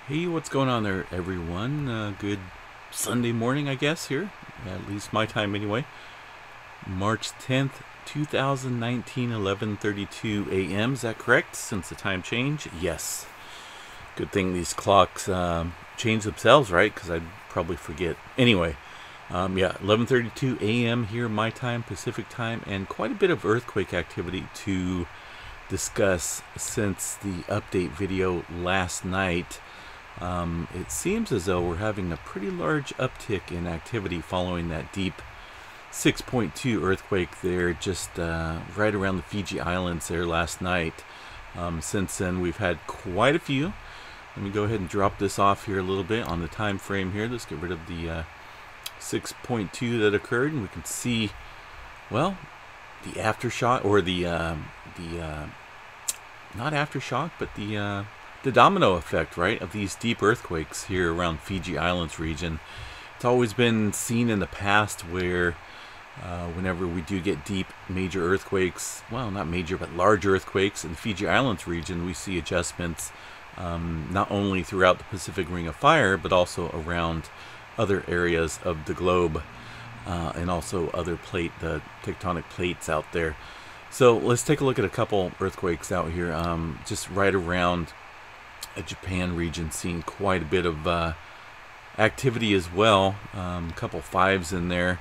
Hey, what's going on there, everyone? Good Sunday morning, I guess, here. At least my time, anyway. March 10th, 2019, 11:32 a.m. Is that correct, since the time change? Yes. Good thing these clocks change themselves, right? Because I'd probably forget. Anyway, yeah, 11:32 a.m. here, my time, Pacific time, and quite a bit of earthquake activity to discuss since the update video last night. It seems as though we're having a pretty large uptick in activity following that deep 6.2 earthquake there just right around the Fiji Islands there last night. Since then we've had quite a few. Let me go ahead and drop this off here a little bit on the time frame here. Let's get rid of the 6.2 that occurred, and we can see, well, the aftershock, or the not aftershock, but the domino effect, right, of these deep earthquakes here around Fiji Islands region. It's always been seen in the past where whenever we do get deep major earthquakes, well, not major, but large earthquakes in the Fiji Islands region, we see adjustments not only throughout the Pacific Ring of Fire, but also around other areas of the globe, and also other the tectonic plates out there. So let's take a look at a couple earthquakes out here, just right around Japan region, seeing quite a bit of activity as well. A couple fives in there.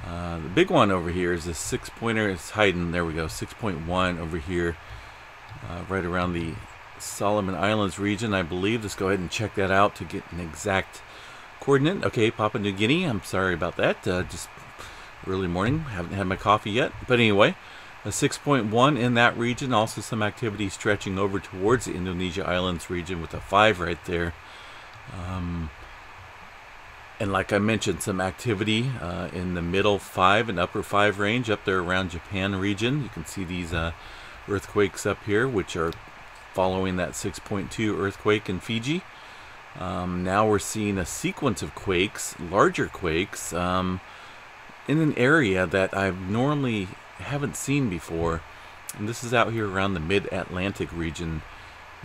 The big one over here is a 6-pointer. It's hiding. There we go. 6.1 over here, right around the Solomon Islands region, I believe. Let's go ahead and check that out to get an exact coordinate. Okay, Papua New Guinea. I'm sorry about that. Just early morning. Haven't had my coffee yet. But anyway, a 6.1 in that region. Also some activity stretching over towards the Indonesia Islands region with a 5 right there. And like I mentioned, some activity in the middle 5 and upper 5 range up there around Japan region. You can see these earthquakes up here, which are following that 6.2 earthquake in Fiji. Now we're seeing a sequence of quakes, larger quakes, in an area that I've normally haven't seen before, and this is out here around the mid-Atlantic region.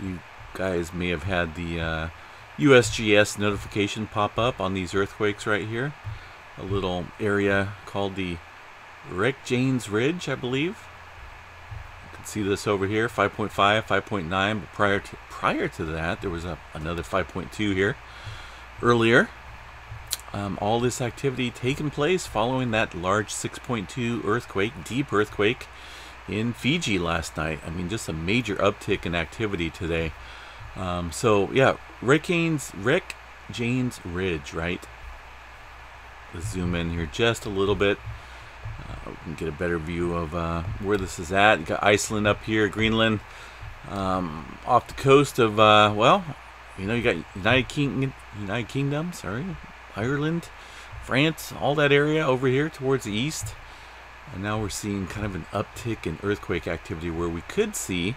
You guys may have had the USGS notification pop up on these earthquakes right here. A little area called the Janes Ridge, I believe. You can see this over here, 5.5, 5.9, but prior to that there was another 5.2 here earlier. All this activity taking place following that large 6.2 earthquake, deep earthquake in Fiji last night. I mean, just a major uptick in activity today. So yeah, Janes Ridge, right? Let's zoom in here just a little bit. We can get a better view of where this is at. You got Iceland up here, Greenland, off the coast of well, you know, you got United Kingdom, sorry. Ireland, France, all that area over here towards the east. And now we're seeing kind of an uptick in earthquake activity where we could see,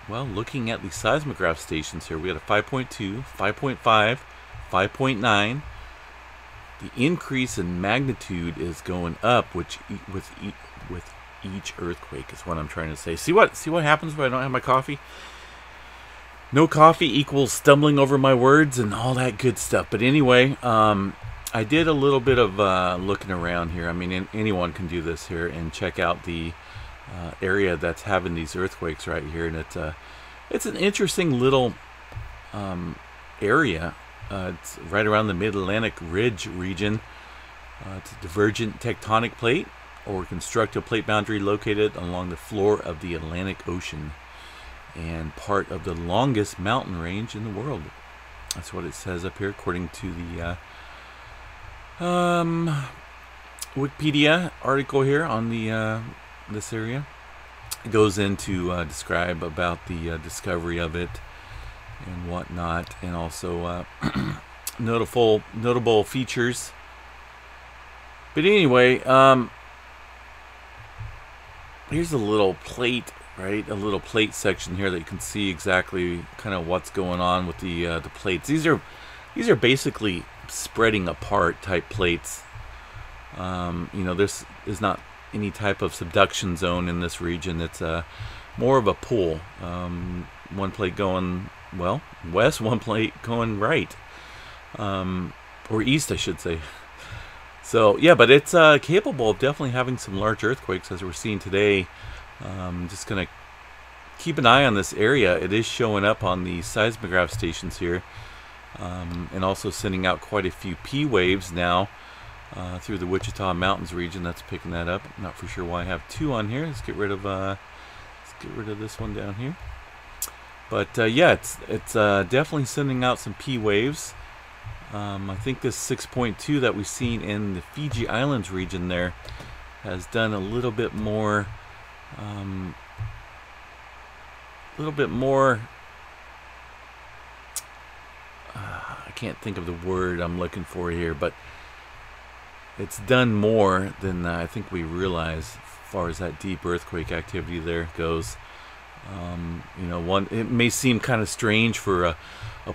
well, looking at the seismograph stations here, we had a 5.2, 5.5, 5.9. The increase in magnitude is going up, which with each earthquake is what I'm trying to say. See what happens when I don't have my coffee? No coffee equals stumbling over my words and all that good stuff. But anyway, I did a little bit of looking around here. I mean, anyone can do this here and check out the area that's having these earthquakes right here. And it's an interesting little area. It's right around the Mid-Atlantic Ridge region. It's a divergent tectonic plate or constructive plate boundary located along the floor of the Atlantic Ocean, and part of the longest mountain range in the world. That's what it says up here, according to the Wikipedia article here on the this area. It goes into describe about the discovery of it and whatnot, and also notable features. But anyway, here's a little plate. Right, a little plate section here that you can see exactly kind of what's going on with the plates. These are basically spreading apart type plates. You know, this is not any type of subduction zone in this region. It's more of a pool. One plate going well, west, one plate going right, or east, I should say. So yeah, but it's capable of definitely having some large earthquakes as we're seeing today. Just gonna keep an eye on this area. It is showing up on the seismograph stations here, and also sending out quite a few P waves now through the Wichita Mountains region. That's picking that up. I'm not for sure why I have two on here. Let's get rid of this one down here. But yeah, it's definitely sending out some P waves. I think this 6.2 that we've seen in the Fiji Islands region there has done a little bit more. I can't think of the word I'm looking for here, but it's done more than I think we realize as far as that deep earthquake activity there goes. You know, it may seem kind of strange for a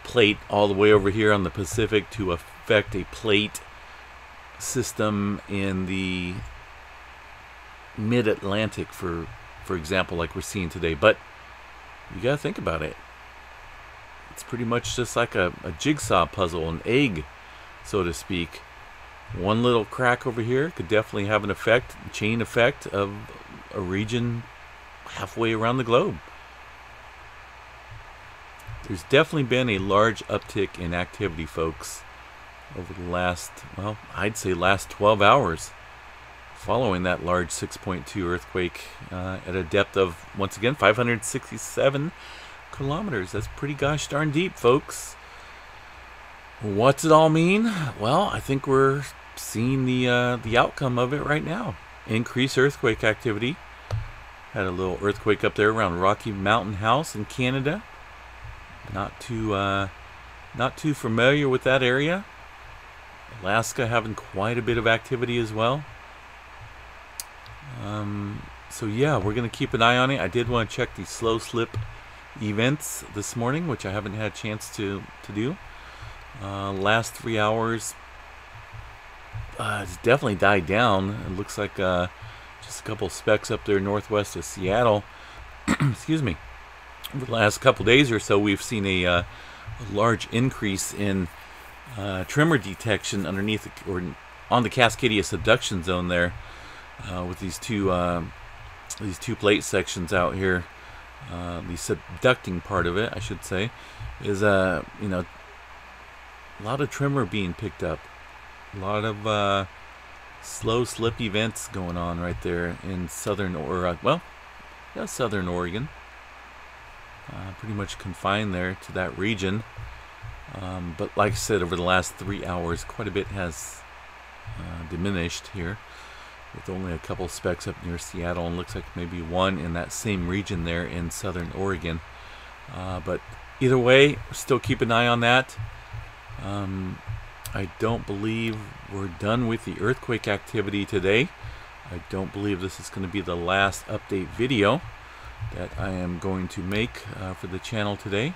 plate all the way over here on the Pacific to affect a plate system in the mid-Atlantic, for example, like we're seeing today. But you gotta think about it. It's pretty much just like a jigsaw puzzle, an egg, so to speak. One little crack over here could definitely have an effect, chain effect of a region halfway around the globe. There's definitely been a large uptick in activity, folks, over the last, well, I'd say last 12 hours, following that large 6.2 earthquake at a depth of, once again, 567 kilometers. That's pretty gosh darn deep, folks. What's it all mean? Well, I think we're seeing the outcome of it right now. Increased earthquake activity. Had a little earthquake up there around Rocky Mountain House in Canada. Not too familiar with that area. Alaska having quite a bit of activity as well. So yeah, we're gonna keep an eye on it. I did want to check the slow slip events this morning, which I haven't had a chance to do. Last 3 hours, it's definitely died down. It looks like just a couple specks up there northwest of Seattle. Excuse me. Over the last couple days or so, we've seen a large increase in tremor detection underneath or on the Cascadia subduction zone there, with these two plate sections out here. The subducting part of it, I should say, is you know, a lot of tremor being picked up, a lot of slow slip events going on right there in southern southern Oregon. Pretty much confined there to that region. But like I said, over the last 3 hours, quite a bit has diminished here, with only a couple specks up near Seattle, and looks like maybe one in that same region there in southern Oregon. But either way, still keep an eye on that. I don't believe we're done with the earthquake activity today. I don't believe this is going to be the last update video that I am going to make for the channel today.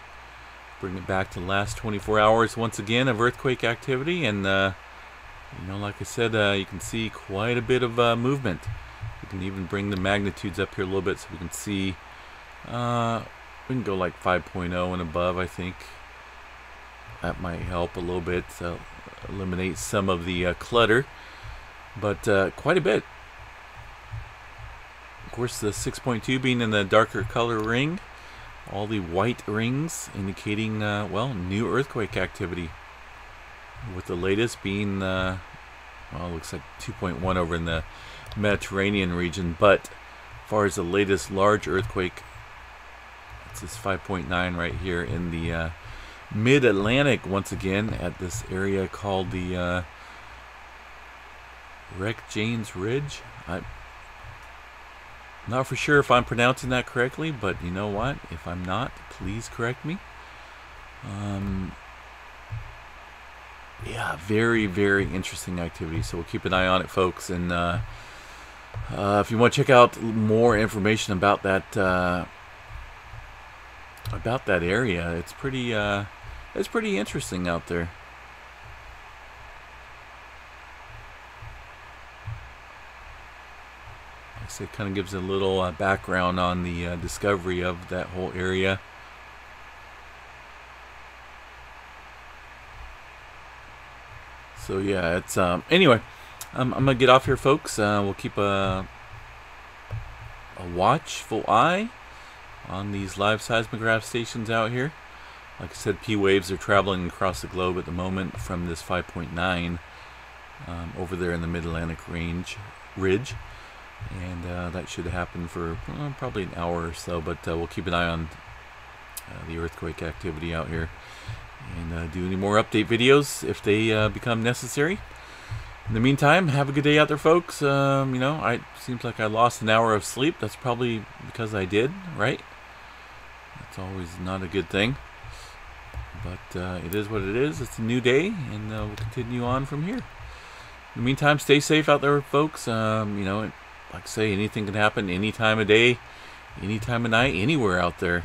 Bring it back to the last 24 hours once again of earthquake activity, and you know, like I said, you can see quite a bit of movement. We can even bring the magnitudes up here a little bit so we can see. We can go like 5.0 and above. I think that might help a little bit, eliminate some of the clutter, but quite a bit. Of course, the 6.2 being in the darker color ring, all the white rings indicating, well, new earthquake activity. With the latest being, well, it looks like 2.1 over in the Mediterranean region. But as far as the latest large earthquake, it's this 5.9 right here in the mid-Atlantic, once again, at this area called the Jane's Ridge. I'm not for sure if I'm pronouncing that correctly, but you know what? If I'm not, please correct me. Yeah, very, very interesting activity. So we'll keep an eye on it, folks. And if you want to check out more information about that area, it's pretty interesting out there. So it kind of gives a little background on the discovery of that whole area. So yeah, it's anyway. I'm gonna get off here, folks. We'll keep a watchful eye on these live seismograph stations out here. Like I said, P waves are traveling across the globe at the moment from this 5.9 over there in the Mid-Atlantic ridge, and that should happen for probably an hour or so. But we'll keep an eye on the earthquake activity out here, and do any more update videos if they become necessary. In the meantime, have a good day out there, folks. You know, it seems like I lost an hour of sleep. That's probably because I did, right? That's always not a good thing. But it is what it is. It's a new day, and we'll continue on from here. In the meantime, stay safe out there, folks. You know, like I say, anything can happen any time of day, any time of night, anywhere out there.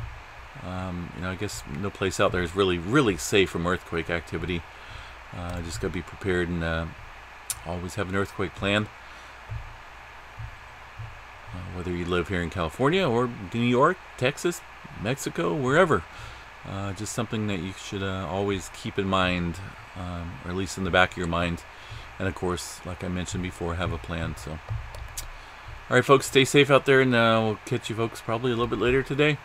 You know, I guess no place out there is really safe from earthquake activity. Just gotta be prepared and always have an earthquake plan. Whether you live here in California or New York, Texas, Mexico, wherever. Just something that you should always keep in mind, or at least in the back of your mind. And of course, like I mentioned before, have a plan. So, all right, folks, stay safe out there, and we'll catch you folks probably a little bit later today.